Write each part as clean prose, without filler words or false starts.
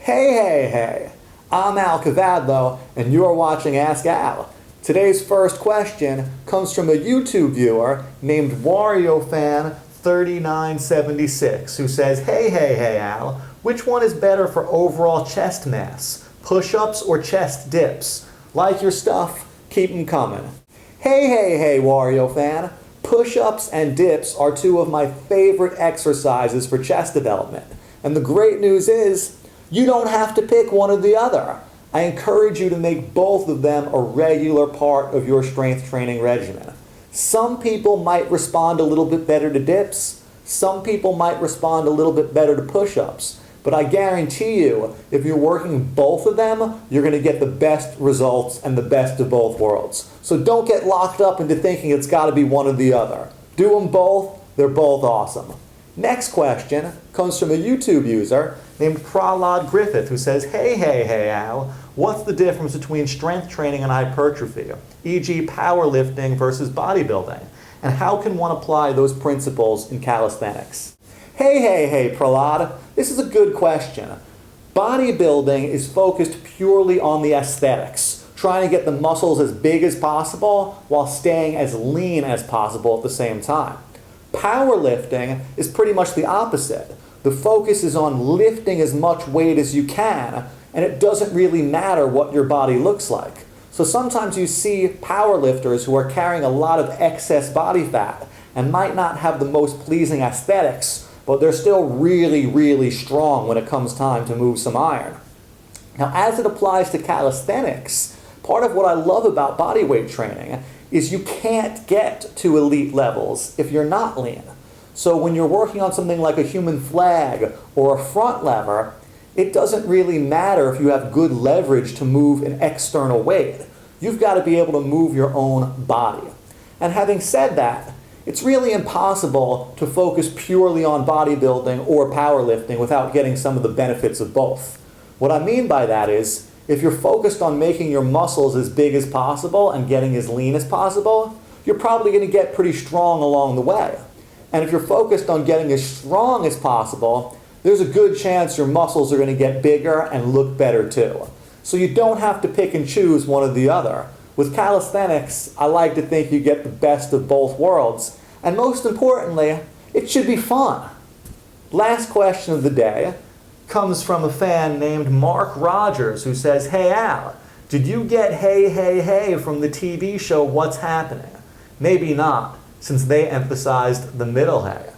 Hey, I'm Al Kavadlo, and you're watching Ask Al. Today's first question comes from a YouTube viewer named WarioFan3976, who says, Hey, Al, which one is better for overall chest mass, push-ups or chest dips? Like your stuff, keep them coming. Hey, Wario fan. Push-ups and dips are two of my favorite exercises for chest development. And the great news is, you don't have to pick one or the other. I encourage you to make both of them a regular part of your strength training regimen. Some people might respond a little bit better to dips. Some people might respond a little bit better to push-ups. But I guarantee you, if you're working both of them, you're going to get the best results and the best of both worlds. So don't get locked up into thinking it's got to be one or the other. Do them both. They're both awesome. Next question comes from a YouTube user named Prahlad Griffith, who says, Hey, Al, what's the difference between strength training and hypertrophy, e.g. powerlifting versus bodybuilding? And how can one apply those principles in calisthenics? Hey, Prahlad, this is a good question. Bodybuilding is focused purely on the aesthetics, trying to get the muscles as big as possible while staying as lean as possible at the same time. Powerlifting is pretty much the opposite. The focus is on lifting as much weight as you can, and it doesn't really matter what your body looks like. So sometimes you see powerlifters who are carrying a lot of excess body fat and might not have the most pleasing aesthetics, but they're still really strong when it comes time to move some iron. Now, as it applies to calisthenics, part of what I love about bodyweight training is you can't get to elite levels if you're not lean. So when you're working on something like a human flag or a front lever, it doesn't really matter if you have good leverage to move an external weight. You've got to be able to move your own body. And having said that, it's really impossible to focus purely on bodybuilding or powerlifting without getting some of the benefits of both. What I mean by that is, if you're focused on making your muscles as big as possible and getting as lean as possible, you're probably going to get pretty strong along the way. And if you're focused on getting as strong as possible, there's a good chance your muscles are going to get bigger and look better too. So you don't have to pick and choose one or the other. With calisthenics, I like to think you get the best of both worlds. And most importantly, it should be fun. Last question of the day comes from a fan named Mark Rogers, who says, Hey Al, did you get hey from the TV show What's Happening? Maybe not, since they emphasized the middle hey.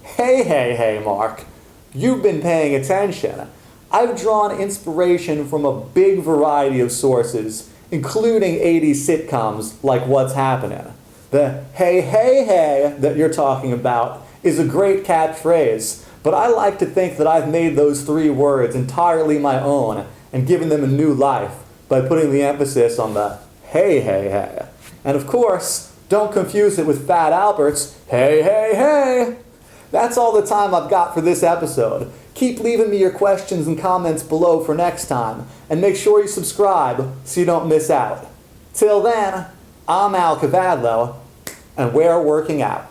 Hey, Mark. You've been paying attention. I've drawn inspiration from a big variety of sources, including 80s sitcoms like What's Happening. The hey that you're talking about is a great catchphrase, but I like to think that I've made those three words entirely my own and given them a new life by putting the emphasis on the hey. And of course, don't confuse it with Fat Albert's hey. That's all the time I've got for this episode. Keep leaving me your questions and comments below for next time, and make sure you subscribe so you don't miss out. Till then, I'm Al Kavadlo, and we're working out.